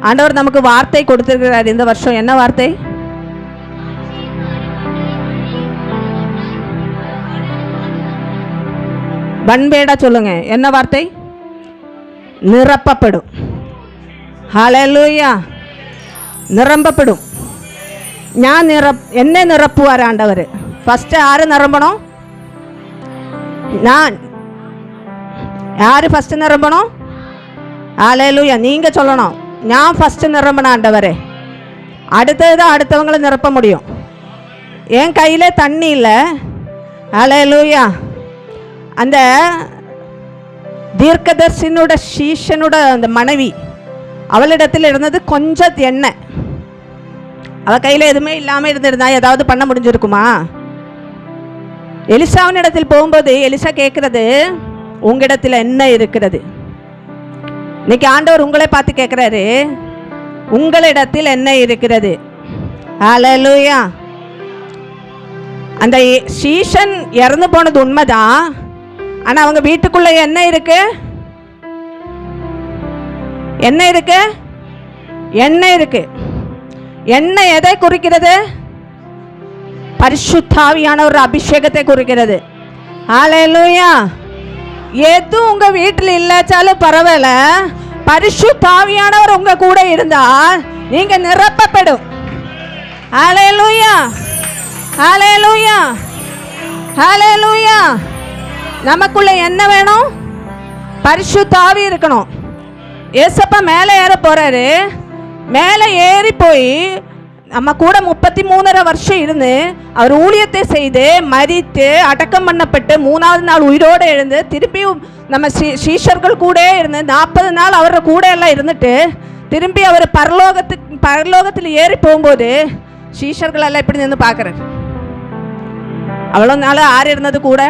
ஆண்டவர் நமக்கு வார்த்தை கொடுத்திருக்கிறார் இந்த வருஷம். என்ன வார்த்தை? பண்பேடா சொல்லுங்க. என்ன வார்த்தை? நிரப்பப்படும். ஹல்லேலூயா. நிரம்பப்படும். என்ன நிரப்புவார் ஆண்டவர்? ஃபர்ஸ்ட் யாரு நிரம்பணும்? நான். யாரு ஃபர்ஸ்ட் நிரம்பணும்? ஹல்லேலூயா. நீங்க சொல்லணும், நான் ஃபர்ஸ்ட் நிரம்பணும் ஆண்டவரே. அடுத்ததுதான் அடுத்தவங்களை நிரப்ப முடியும். என் கையில தண்ணி இல்லை. ஹல்லேலூயா. அந்த தீர்க்கதர்சினோட சீஷனோட அந்த மனைவி, அவளிடத்தில் இருந்தது கொஞ்சம் எண்ணெய். அவள் கையில் எதுவுமே இல்லாமல் இருந்திருந்தா ஏதாவது பண்ண முடிஞ்சிருக்குமா? எலிசாவின் இடத்தில் போகும்போது எலிசா கேட்கறது, உங்களிடத்தில் என்ன இருக்கிறது? இன்னைக்கு ஆண்டவர் உங்களை பார்த்து கேட்குறாரு, உங்களிடத்தில் என்ன இருக்கிறது? ஹல்லேலூயா. அந்த சீஷன் இறந்து போனது உண்மைதான். ஆனால் அவங்க வீட்டுக்குள்ள என்ன இருக்கு? என்ன இருக்கு? எண்ணெய் இருக்கு. எண்ணெய் எதை குறிக்கிறது? பரிசுத்த ஆவியான ஒரு அபிஷேகத்தை குறிக்கிறது. ஹல்லேலூயா. எது உங்க வீட்டில் இல்லாச்சாலும் பரவாயில்ல, பரிசுத்த ஆவியானவர் உங்க கூட இருந்தால் நீங்க நிரப்பப்படும். ஹல்லேலூயா. ஹல்லேலூயா. ஹல்லேலூயா. நமக்குள்ள என்ன வேணும்? பரிசுத்த ஆவி இருக்கணும். ஏசப்பா மேலே ஏற போறாரு. மேலே ஏறி போய் நம்ம கூட 33.5 வருஷம் இருந்து அவர் ஊழியத்தை செய்து மரித்து அடக்கம் பண்ணப்பட்டு 3ஆவது நாள் உயிரோடு எழுந்து திருப்பியும் நம்ம சீஷர்கள் கூட இருந்து 40 நாள் அவரை கூட எல்லாம் இருந்துட்டு திரும்பி அவர் பரலோகத்தில் ஏறி போகும்போது சீஷர்கள் எல்லாம் இப்படி நின்று பார்க்குறாரு. அவ்வளோ நாள் ஆறு இருந்தது கூட?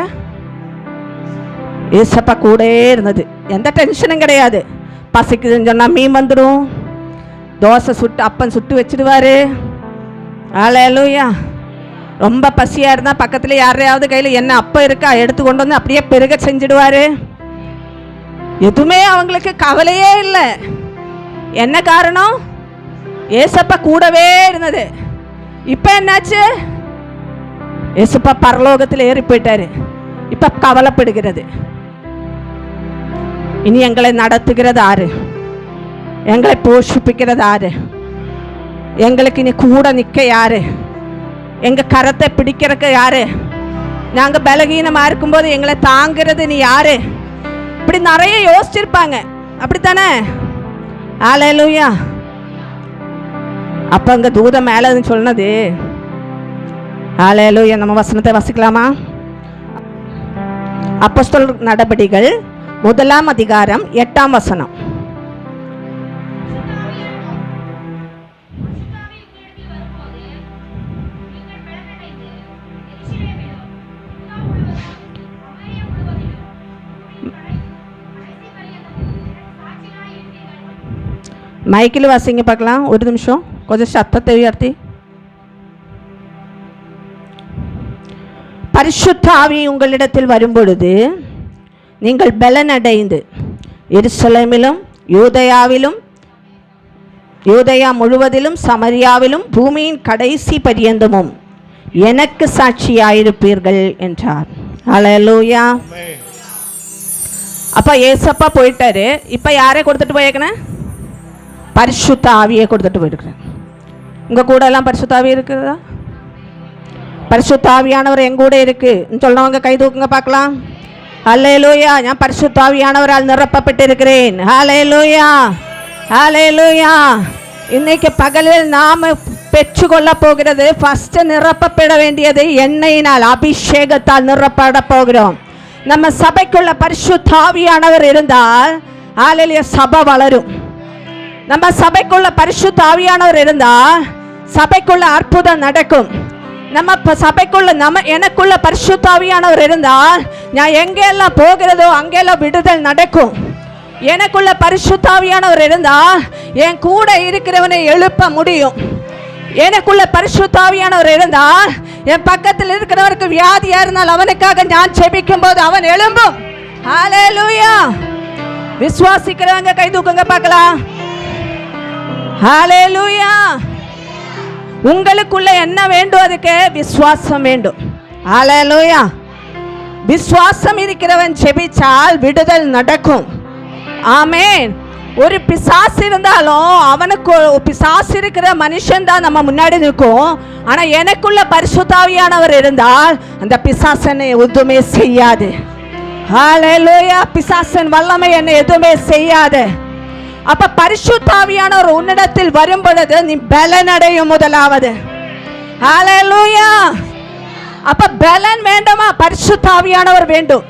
ஏசப்பா கூட இருந்தது. எந்த டென்ஷனும் கிடையாது. பசிக்குதுன்னு சொன்னால் மீன் வந்துடும், தோசை சுட்டு அப்பன் சுட்டு வச்சிடுவார். ஹல்லேலூயா. ரொம்ப பசியாக இருந்தால் பக்கத்தில் யாரையாவது கையில் என்ன அப்பம் இருக்கா எடுத்து கொண்டு வந்து அப்படியே பெருக செஞ்சிடுவார். எதுவுமே அவங்களுக்கு கவலையே இல்லை. என்ன காரணம்? ஏசப்பா கூடவே இருந்தது. இப்போ என்னாச்சு? ஏசப்பா பரலோகத்தில் ஏறி போயிட்டாரு. இப்போ கவலைப்படுகிறது. இனி எங்களை நடத்துகிறது ஆறு? எங்களை போஷிப்பிக்கிறது ஆறு? எங்களுக்கு இனி கூட நிற்க யாரு? எங்க கரத்தை பிடிக்கிறதுக்கு யாரு? நாங்க பலகீனமா இருக்கும்போது எங்களை தாங்கிறது நீ யாரு? இப்படி நிறைய யோசிச்சிருப்பாங்க. அப்படித்தானே? ஹல்லேலூயா. அப்ப அங்க தூதன் மேல சொன்னது. ஹல்லேலூயா. நம்ம வசனத்தை வாசிக்கலாமா? அப்போஸ்தலர் நடபடிகள் 1ஆம் அதிகாரம் 8ஆம் வசனம். மைக்கில் வாசிங்க பார்க்கலாம். ஒரு நிமிஷம், கொஞ்சம் சத்தத்தை உயர்த்தி. பரிசுத்த ஆவி உங்களிடத்தில் வரும்பொழுது நீங்கள் பலனடைந்து எருசலேமிலும் யூதேயா முழுவதிலும் சமரியாவிலும் பூமியின் கடைசி பரியந்தமும் எனக்கு சாட்சியாயிருப்பீர்கள் என்றார். ஹல்லேலூயா. அப்ப ஏசப்பா போயிட்டாரு. இப்ப யாரை கொடுத்துட்டு போயிருக்கேன்? பரிசுத்த ஆவியை கொடுத்துட்டு போயிருக்கிறேன். உங்க கூட எல்லாம் பரிசுத்த ஆவி இருக்குதா? பரிசுத்த ஆவியானவர் எங்க கூட இருக்கு சொல்றவங்க கை தூக்குங்க பார்க்கலாம். ஹல்லேலூயா. நான் பரிசுத்த ஆவியானவரால் நிரப்பப்பட்டிருக்கிறேன். ஹல்லேலூயா. ஹல்லேலூயா. இன்னைக்கு பகலில் நாம பெற்றுக்கொள்ள போகிறது ஃபர்ஸ்ட் நிரப்பப்பட வேண்டியது எண்ணெயினால், அபிஷேகத்தால் நிரப்பட போகிறோம். நம்ம சபைக்குள்ள பரிசுத்த ஆவியானவர் இருந்தால் ஹல்லேலூயா சபை வளரும். நம்ம சபைக்குள்ள பரிசுத்த ஆவியானவர் இருந்தால் சபைக்குள்ள அற்புதம் நடக்கும். நம்ம சபைக்குள்ள எனக்குள்ள பரிசுத்த ஆவியானவர் இருந்தால் நான் எங்கெல்லாம் போகிறதோ அங்கெல்லாம் விடுதல் நடக்கும். எனக்குள்ள பரிசுத்த ஆவியானவர் இருந்தால் என் கூட இருக்கிறவனை எழுப்ப முடியும். எனக்குள்ள பரிசுத்த ஆவியானவர் இருந்தால் என் பக்கத்தில் இருக்கிறவருக்கு வியாதியா இருந்தால் அவனுக்காக நான் ஜெபிக்கும் போது அவன் எழும்பும். ஹல்லேலூயா. விசுவாசிக்கிறவங்க கை தூக்குங்க பார்க்கலாம். ஹல்லேலூயா. உங்களுக்குள்ள என்ன வேண்டும்? அதுக்கு விசுவாசம் வேண்டும். ஹல்லேலூயா. விசுவாசம் இருக்கிறவன் ஜெபிச்சால் விடுதல் நடக்கும். ஆமென். ஒரு பிசாசு இருந்தாலும் அவனுக்கு பிசாசு இருக்கிற மனுஷன் தான் நம்ம முன்னாடி நிற்கும். ஆனா எனக்குள்ள பரிசுத்த ஆவியானவர் இருந்தால் அந்த பிசாசனை எதுவுமே செய்யாது. ஹல்லேலூயா. பிசாசன் வல்லமை என்னை எதுவுமே செய்யாது. அப்ப பரிசுத்த ஆவியானவர் உன்னிடத்தில் வரும் பொழுது நீ பலன் அடையும். முதலாவது ஹல்லேலூயா. அப்ப பலன் வேண்டுமா? பரிசுத்த ஆவியானவர் வேண்டும்.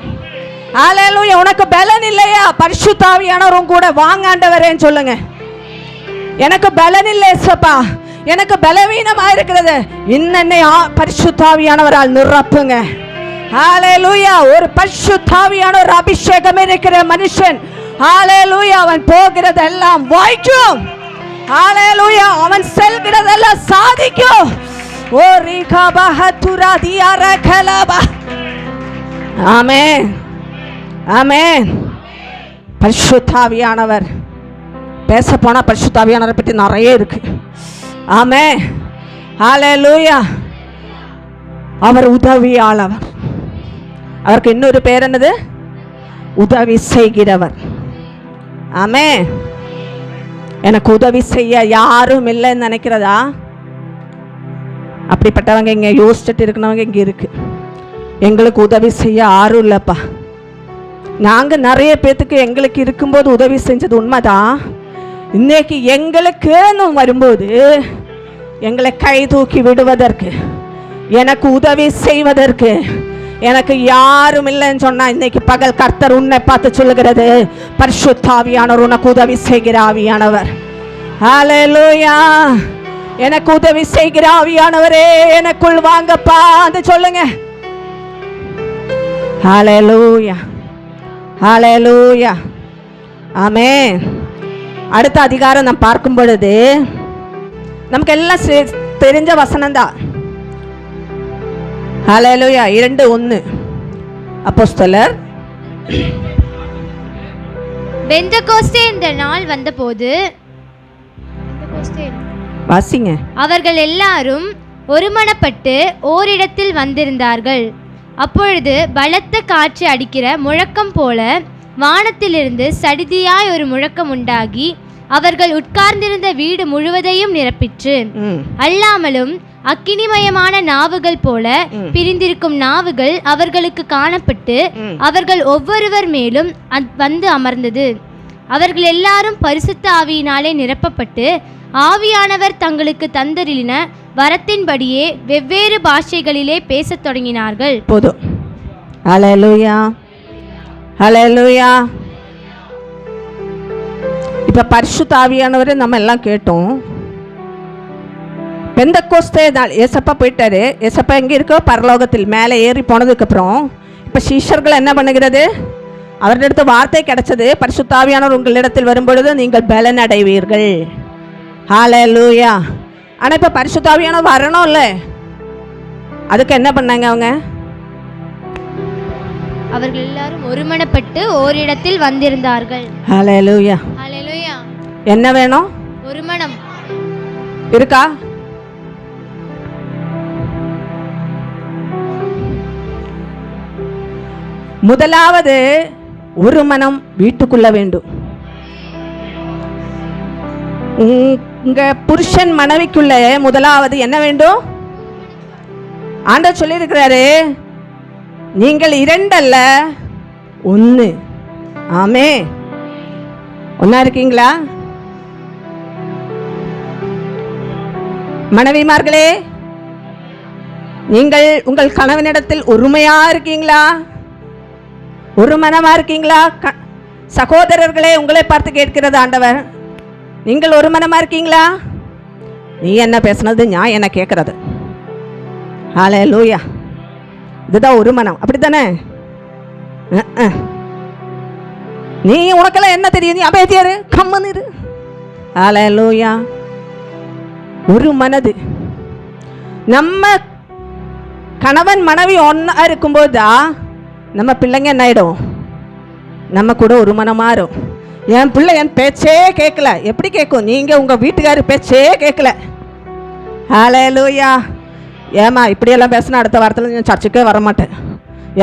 ஹல்லேலூயா. உனக்கு பலன் இல்லையா? பரிசுத்த ஆவியானவர் உன் கூட வாங்க ஆண்டவரேன்னு சொல்லுங்க. எனக்கு பலன் இல்லை ஏசப்பா, எனக்கு பலவீனமா இருக்கிறது, இன்னென்னை பரிசுத்த ஆவியானவரால் நிரப்புங்க. ஹல்லேலூயா. ஒரு பரிசுத்த ஆவியானவர் அபிஷேகம் இருக்கிற மனுஷன், ஹல்லேலூயா, அவன் போகிறதெல்லாம் வாய்க்கும். ஹல்லேலூயா. அவன் செல்கிறதெல்லாம் சாதிக்கும். ஓ ரீகாபா ஹதுரா தியார கலபா. ஆமென், ஆமென். பரிசுத்த ஆவியானவர் பேச போனா பரிசுத்த ஆவியானவரை பற்றி நிறைய இருக்கு. ஆமென், ஹல்லேலூயா. அவர் உதவியாளர். அவருக்கு இன்னொரு பேர் என்னது? உதவி செய்கிறவர். ஆமென். எனக்கு உதவி செய்ய யாரும் இல்லைன்னு நினைக்கிறதா? அப்படிப்பட்டவங்க இங்கே யோசிச்சுட்டு இருக்கிறவங்க இங்கே இருக்கு. எங்களுக்கு உதவி செய்ய யாரும் இல்லைப்பா. நாங்கள் நிறைய பேத்துக்கு எங்களுக்கு இருக்கும்போது உதவி செஞ்சது உண்மைதான். இன்னைக்கு எங்களுக்குன்னு வரும்போது எங்களை கை தூக்கி விடுவதற்கு, எனக்கு உதவி செய்வதற்கு எனக்கு யாரும் இல்லைன்னு சொன்னா, இன்னைக்கு பகல் கர்த்தர் உன்னை பார்த்து சொல்லுகிறது, பரிசுத்த ஆவியானவர் உனக்கு உதவி செய்கிற ஆவியானவர். ஹல்லேலூயா. எனக்கு உதவி செய்கிற ஆவியானவரே எனக்குள் வாங்கப்பா அது சொல்லுங்க. ஹல்லேலூயா, ஹல்லேலூயா. ஆமென். அடுத்த அதிகாரம் நாம் பார்க்கும் பொழுது நமக்கு எல்லாம் தெரிஞ்ச வசனம் தான். ஹல்லேலூயா. 2:1 அப்போஸ்தலர். பெந்தெகோஸ்தே என்ற நாள் வந்தபோது வாசிங்க. அவர்கள் எல்லாரும் ஒருமனப்பட்டு ஓரிடத்தில் வந்திருந்தார்கள். அப்பொழுது பலத்த காற்று அடிக்கிற முழக்கம் போல வானத்திலிருந்து சடிதியாய் ஒரு முழக்கம் உண்டாகி அவர்கள் உட்கார்ந்திருந்த வீடு முழுவதையும் நிரப்பிற்று. அல்லாமலும் அக்கினிமயமான நாவுகள் போல பிரிந்திருக்கும் நாவுகள் அவர்களுக்கு காணப்பட்டு அவர்கள் ஒவ்வொருவர் மேலும் வந்து அமர்ந்தது. அவர்கள் எல்லாரும் பரிசுத்த ஆவியினாலே நிரப்பப்பட்டு ஆவியானவர் தங்களுக்கு தந்தரின வரத்தின்படியே வெவ்வேறு பாஷைகளிலே பேசத் தொடங்கினார்கள். போதும். ஹல்லேலூயா, ஹல்லேலூயா. இப்ப பரிசுத்த ஆவியானவரை நம்ம எல்லாம் கேட்டோம். பெந்தெகோஸ்தே நாள் ஏசப்பா போயிட்டாரு. ஏசப்பா எங்கே இருக்கோ? பரலோகத்தில் மேலே ஏறி போனதுக்கு அப்புறம் இப்போ சீஷர்கள் என்ன பண்ணுகிறது? அவரிடத்து வார்த்தை கிடைச்சது, பரிசுத்த ஆவியானவர் உங்களிடத்தில் வரும்பொழுது நீங்கள் பலன் அடைவீர்கள். ஹல்லேலூயா. ஆனால் இப்போ பரிசுத்த ஆவியானவர் வரணும் இல்லை? அதுக்கு என்ன பண்ணாங்க அவங்க? அவர்கள் எல்லாரும் ஒருமனப்பட்டு ஓரிடத்தில் வந்திருந்தார்கள். ஹல்லேலூயா, ஹல்லேலூயா. என்ன வேணும்? ஒருமனம் இருக்கா? முதலாவது ஒரு மனம் வீட்டுக்குள்ள வேண்டும். உங்க புருஷன் மனைவிக்குள்ள முதலாவது என்ன வேண்டும்? ஆண்டவர் சொல்லி இருக்கிறாரு, நீங்கள் 2 அல்ல 1. ஆமே, ஒன்னா இருக்கீங்களா? மனைவிமார்களே, நீங்கள் உங்கள் கணவனிடத்தில் ஒருமையா இருக்கீங்களா? ஒரு மனமா இருக்கீங்களா? சகோதரர்களே, உங்களை பார்த்து கேட்கிறது ஆண்டவர், நீங்கள் ஒரு மனமா இருக்கீங்களா? நீ என்ன பேசுனது, நான் என்ன கேட்கறது. ஹல்லேலூயா. இதுதான் ஒரு மனம், அப்படித்தானே? நீ உனக்கெல்லாம் என்ன தெரியும்? நீ அமைதியாரு, கம்மன்னு இரு. ஹல்லேலூயா. ஒரு மனது. நம்ம கணவன் மனைவி ஒன்றா இருக்கும்போது தான் நம்ம பிள்ளைங்க என்ன ஆகிடும்? நம்ம கூட ஒரு மனம் மாறும். என் பிள்ளை என் பேச்சே கேட்கல. எப்படி கேட்கும்? நீங்கள் உங்கள் வீட்டுக்காரர் பேச்சே கேட்கல. ஹல்லேலூயா. ஏம்மா இப்படியெல்லாம் பேசினா அடுத்த வாரத்தில் நான் சர்ச்சுக்கே வரமாட்டேன்.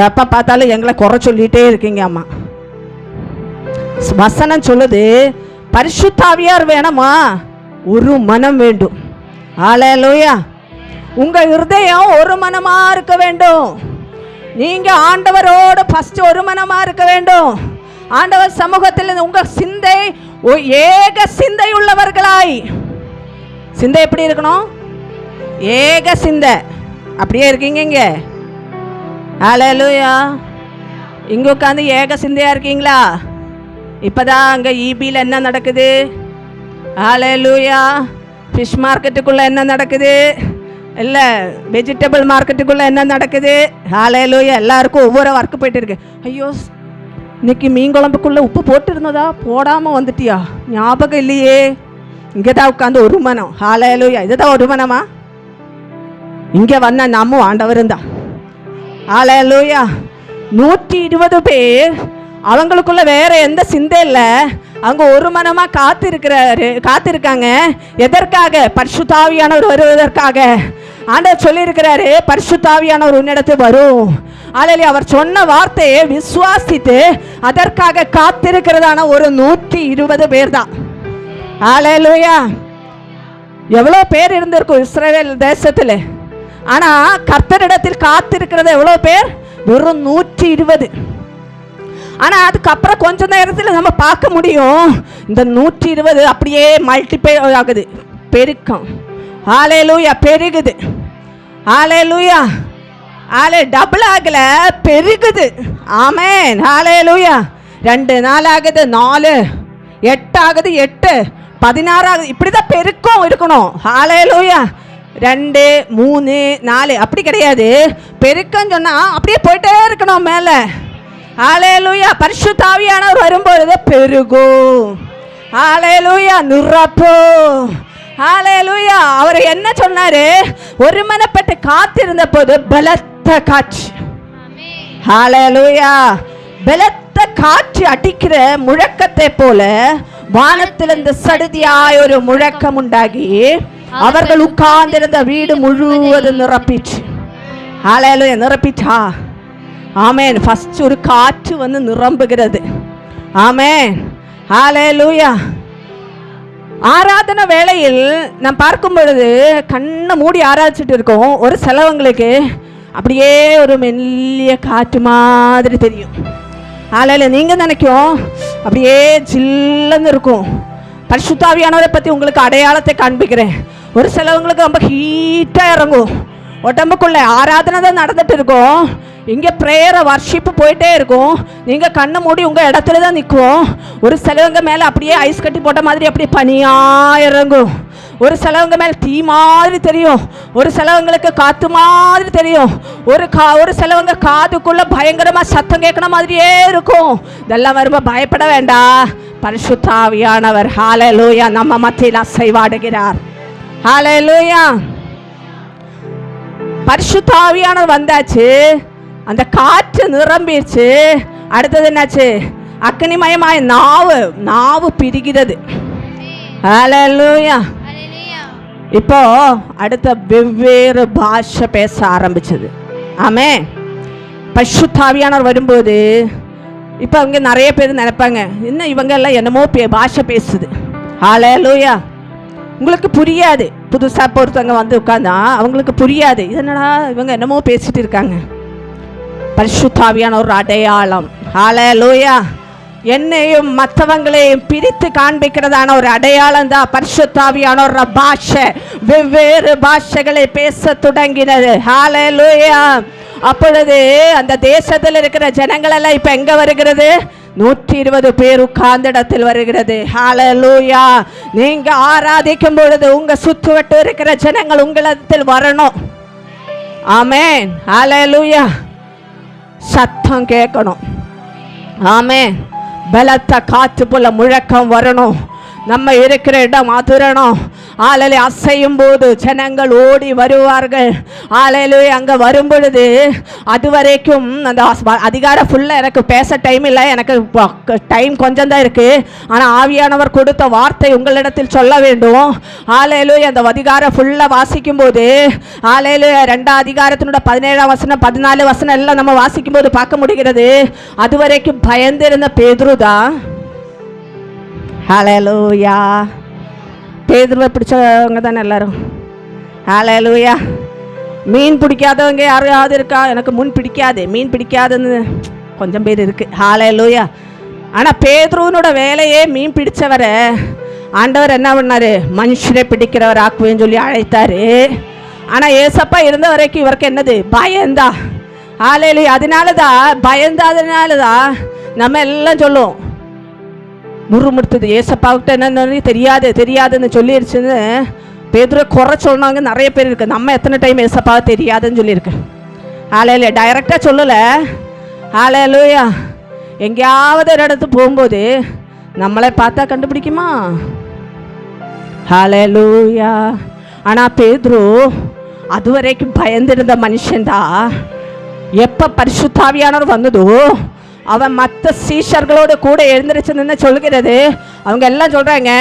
எப்போ பார்த்தாலும் எங்களை குறை சொல்லிகிட்டே இருக்கீங்க அம்மா. வசனம் சொல்லுது, பரிசுத்த ஆவியார் வேணுமா? ஒரு மனம் வேண்டும். ஹல்லேலூயா. உங்கள் இருதயம் ஒரு மனமாக இருக்க வேண்டும். நீங்கள் ஆண்டவரோடு ஃபஸ்ட்டு ஒரு மனமாக இருக்க வேண்டும். ஆண்டவர் சமூகத்தில் உங்கள் சிந்தை ஏக சிந்தை உள்ளவர்களாய். சிந்தை எப்படி இருக்கணும்? ஏக சிந்தை. அப்படியே இருக்கீங்க இங்கே? ஹல்லேலூயா. இங்கே உட்காந்து ஏக சிந்தையாக இருக்கீங்களா? இப்போதான் அங்கே ஈபியில் என்ன நடக்குது? ஹல்லேலூயா. ஃபிஷ் மார்க்கெட்டுக்குள்ளே என்ன நடக்குது? இல்லை வெஜிடபிள் மார்க்கெட்டுக்குள்ளே என்ன நடக்குது? ஹல்லேலூயா. எல்லாருக்கும் ஒவ்வொரு ஒர்க்கு போயிட்டு இருக்கு. ஐயோ, இன்னைக்கு மீன் குழம்புக்குள்ளே உப்பு போட்டு இருந்ததா, போடாமல் வந்துட்டியா? ஞாபகம் இல்லையே. இங்கே தான் உட்காந்து ஒரு மனம். ஹல்லேலூயா. இதுதான் ஒரு மனமா? இங்கே வந்த நாமும் ஆண்டவரும் தான். ஹல்லேலூயா. 120 பேர், அவங்களுக்குள்ள வேற எந்த சிந்தை இல்லை. அவங்க ஒரு மனமாக காத்திருக்காங்க. எதற்காக? பரிசுத்த ஆவியானவர் வருவதற்காக. ஆண்டவர் சொல்லியிருக்கிறாரு, பரிசுத்த ஆவியானவர் உன்னிடத்தில் வரும். ஹல்லேலூயா. அவர் சொன்ன வார்த்தையை விசுவாசித்து அதற்காக காத்திருக்கிறதான ஒரு 120 பேர் தான். ஹல்லேலூயா. எவ்வளோ பேர் இருந்திருக்கும் இஸ்ரவேல் தேசத்தில். ஆனால் கர்த்தரிடத்தில் காத்திருக்கிறது எவ்வளோ பேர்? வெறும் 120. ஆனால் அதுக்கப்புறம் கொஞ்ச நேரத்தில் நம்ம பார்க்க முடியும், இந்த 120 அப்படியே மல்டிப்ளை ஆகுது, பெருக்கம். ஹல்லேலூயா. பெருகுது. ஹல்லேலூயா. டபுள் ஆகல, பெருகுது. ஆமென். ஹல்லேலூயா. 2 நாள் ஆகுது, 4, 8 ஆகுது, 8, 16 ஆகுது. இப்படி தான் பெருக்கம் இருக்கணும். ஹல்லேலூயா. 2, 3, 4 அப்படி கிடையாது. பெருக்கம் சொன்னால் அப்படியே போயிட்டே இருக்கணும் மேலே. ஹல்லேலூயா. பரிசுத்த ஆவியானவர் வரும்பொழுது பெருகும். ஹல்லேலூயா. நிரப்பும். ஹல்லேலூயா. அவர் என்ன சொன்னாரு? ஒருமனப்பட்டு காத்திருந்த போது பலத்த காற்று. ஹல்லேலூயா. பலத்த காற்று அடிக்கிற முழக்கத்தை போல வானத்திலிருந்து சடுதியாய் ஒரு முழக்கம் உண்டாகி அவர்கள் உட்கார்ந்திருந்த வீடு முழுவதும் நிரப்பிச்சு. ஹல்லேலூயா. நிரப்பிச்சா? ஆமென். ஃபர்ஸ்ட் ஒரு காற்று வந்து நிரம்புகிறது. ஆமென். ஹல்லேலூயா. ஆராதனை வேளையில் நாம் பார்க்கும் பொழுது கண்ணை மூடி ஆராய்ச்சிட்டு இருக்கோம். ஒரு சிலவங்களுக்கு அப்படியே ஒரு மெல்லிய காற்று மாதிரி தெரியும். ஹல்லேலூயா. நீங்கள் நினைக்கும் அப்படியே ஜில்லுன்னு இருக்கும். பரிசுத்த ஆவியானவரை பற்றி உங்களுக்கு அடையாளத்தை காண்பிக்கிறேன். ஒரு சிலவங்களுக்கு ரொம்ப ஹீட்டாக இறங்கும். உடம்புக்குள்ளே ஆராதனை தான் நடந்துட்டு இருக்கும். இங்கே ப்ரேயரை வர்ஷிப்பு போயிட்டே இருக்கும். நீங்கள் கண்ணை மூடி உங்கள் இடத்துல தான் நிற்கும். ஒரு சிலவங்க மேலே அப்படியே ஐஸ் கட்டி போட்ட மாதிரி அப்படியே பனியாக இறங்கும். ஒரு சிலவங்க மேலே தீ மாதிரி தெரியும். ஒரு சிலவங்களுக்கு காற்று மாதிரி தெரியும். ஒரு சிலவங்க காதுக்குள்ளே பயங்கரமாக சத்தம் கேட்குற மாதிரியே இருக்கும். இதெல்லாம் வரும்போது பயப்பட வேண்டாம். பரிசுத்த ஆவியானவர் ஹல்லேலூயா நம்ம மத்தியில் அசைவாடுகிறார். ஹல்லேலூயா. பரிசுத்த ஆவியானவர் வந்தாச்சு. அந்த காற்று நிரம்பிடுச்சு. அடுத்தது என்னாச்சு? அக்னிமயமாய் நாவு பிரிகிறது. ஹல்லேலூயா. இப்போ அடுத்த வெவ்வேறு பாஷை பேச ஆரம்பிச்சது. ஆமென். பரிசுத்த ஆவியானவர் வரும்போது இப்போ அவங்க நிறைய பேர் நினைப்பாங்க, இன்னும் இவங்க எல்லாம் என்னமோ பாஷை பேசுது. ஹல்லேலூயா. உங்களுக்கு புரியாது. புதுசாக பொறுத்தவங்க வந்து உட்காந்தா அவங்களுக்கு புரியாது, என்னடா இவங்க என்னமோ பேசிட்டு இருக்காங்க. பரிசுத்த ஆவியானவர் ஒரு அடையாளம். ஹல்லேலூயா. என்னையும் மற்றவங்களையும் பிரித்து காண்பிக்கிறதான ஒரு அடையாளம் தான் பரிசுத்த ஆவியானவர் பாஷை. வெவ்வேறு பாஷைகளை பேச தொடங்கினது. ஹல்லேலூயா. அப்பொழுது அந்த தேசத்தில் இருக்கிற ஜனங்கள் எல்லாம் இப்ப எங்க வருகிறது? 120 பேர் உட்கார்ந்த இடத்தில் வருகிறது. ஹல்லேலூயா. நீங்க ஆராதிக்கும் பொழுது உங்க சுற்றுவட்டு இருக்கிற ஜனங்கள் உங்களிடத்தில் வரணும். ஆமென். ஹல்லேலூயா. சத்தம் கேட்கணும். ஆமென். பலத்த காற்று போல முழக்கம் வரணும். நம்ம இருக்கிற இடம் அதிரணும். ஹalleluya அசையும் போது ஜனங்கள் ஓடி வருவார்கள். ஹalleluya அங்க வரும் பொழுது அதுவரைக்கும் அந்த அதிகாரம் ஃபுல்லாக எனக்கு பேச டைம் இல்லை, எனக்கு டைம் கொஞ்சம் தான் இருக்கு. ஆனால் ஆவியானவர் கொடுத்த வார்த்தை உங்களிடத்தில் சொல்ல வேண்டும். ஹalleluya அந்த அதிகாரம் ஃபுல்லாக வாசிக்கும் போது ஹalleluya 2ஆம் அதிகாரத்தினோட 17ஆம் வசனம் 14 வசனம் எல்லாம் நம்ம வாசிக்கும் போது பார்க்க முடிகிறது. அதுவரைக்கும் பயந்திருந்த பேதுரு தான். ஹalleluya பேதுருவை பிடிச்சவங்க தானே எல்லாரும். ஹalleluya மீன் பிடிக்காதவங்க யாராவது இருக்கா? எனக்கு முன் பிடிக்காது, மீன் பிடிக்காதுன்னு கொஞ்சம் பேர் இருக்கு. ஹalleluya ஆனால் பேதுருவனோட வேலையே மீன் பிடிச்சவரை ஆண்டவர் என்ன பண்ணாரு? மனுஷனை பிடிக்கிறவர் ஆக்குவேன்னு சொல்லி அழைத்தாரு. ஆனால் ஏசப்பா இருந்த வரைக்கும் இவருக்கு என்னது? பயந்தா. ஹalleluya அதனால தான் பயந்தாதனால தான் நம்ம எல்லாம் சொல்லுவோம் முறுமுறுத்துது. ஏசப்பாவுக்கிட்ட என்னன்னு தெரியாதுன்னு சொல்லிடுச்சுன்னு பேதுரை குறை சொன்னாங்க நிறைய பேர் இருக்கு. நம்ம எத்தனை டைம் ஏசப்பாவை தெரியாதுன்னு சொல்லியிருக்கு. ஹalleluya டைரெக்டாக சொல்லலை. ஹalleluya எங்கேயாவது ஒரு இடத்துக்கு போகும்போது நம்மளை பார்த்தா கண்டுபிடிக்குமா? ஹalleluya ஆனால் பேதுரு அதுவரைக்கும் பயந்திருந்த மனுஷன்தா. எப்போ பரிசுத்தாவியானவர் வந்ததோ அவன் மற்ற சீஷர்களோடு கூட எழுந்திருச்சுன்னு சொல்கிறது. அவங்க எல்லாம் சொல்கிறாங்க,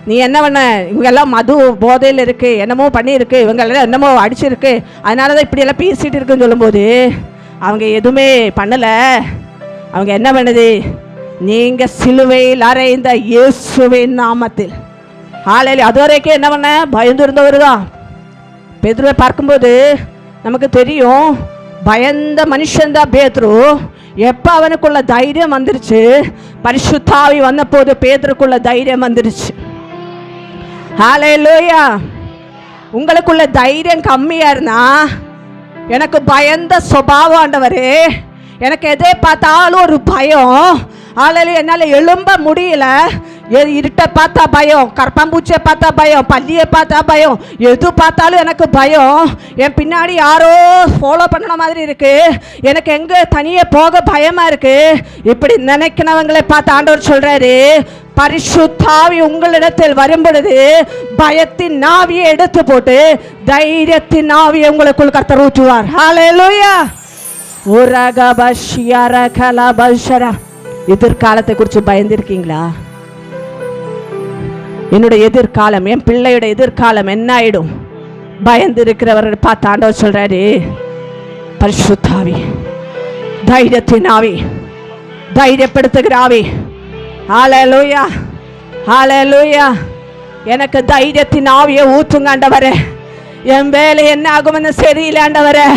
நீ என்ன பண்ண, இவங்கெல்லாம் மது போதையில் இருக்குது, என்னமோ பண்ணியிருக்கு, இவங்கெல்லாம் என்னமோ அடிச்சிருக்கு, அதனால தான் இப்படியெல்லாம் பேசிகிட்டு இருக்குன்னு சொல்லும்போது அவங்க எதுவுமே பண்ணலை. அவங்க என்ன பண்ணுது? நீங்கள் சிலுவையில் அறைந்த இயேசுவின் நாமத்தில். ஹalleluya அது வரைக்கும் என்ன பண்ண? பயந்து இருந்தவர் தான். பேதுருவை பார்க்கும்போது நமக்கு தெரியும் பயந்த மனுஷன்தான் பேதுரு. எப்போ அவனுக்குள்ள தைரியம் வந்துருச்சு? பரிசுத்தாவி வந்த போது பேதுருக்குள்ள தைரியம் வந்துருச்சு. ஹalleluya உங்களுக்குள்ள தைரியம் கம்மியாக இருந்தா, எனக்கு பயந்த சுபாவம் ஆண்டவரே, எனக்கு எதை பார்த்தாலும் ஒரு பயம், ஹalleluya என்னால் எழும்ப முடியல, இருட்டை பார்த்தா பயம், கரப்பாம்பூச்சியை பார்த்தா பயம், பள்ளியை பார்த்தா பயம், எது பார்த்தாலும் எனக்கு பயம், என் பின்னாடி யாரோ ஃபாலோ பண்ண மாதிரி இருக்கு, எனக்கு எங்கே தனியே போக பயமாக இருக்கு, இப்படி நினைக்கிறவங்களை பார்த்து ஆண்டவர் சொல்கிறாரு, பரிசுத்தாவி உங்களிடத்தில் வரும் பொழுது பயத்தின் நாவியை எடுத்து போட்டு தைரியத்தின் நாவியை உங்களுக்குள் கர்த்தர் ஊற்றுவார். ஹalleluya எதிர்காலத்தை குறித்து பயந்திருக்கீங்களா? என்னுடைய எதிர்காலம், என் பிள்ளையோட எதிர்காலம் என்ன ஆயிடும்? பயந்து இருக்கிறவர்கள் பார்த்து ஆண்டவர் சொல்றாரு, பரிசுத்தாவி தைரியத்தின் ஆவி, தைரியப்படுத்துகிற ஆவி. ஹalleluya ஹalleluya எனக்கு தைரியத்தின் ஆவியை ஊற்றுங்க ஆண்டவரே. என் வேலை என்ன ஆகும்னு சரியில்லை ஆண்டவரே.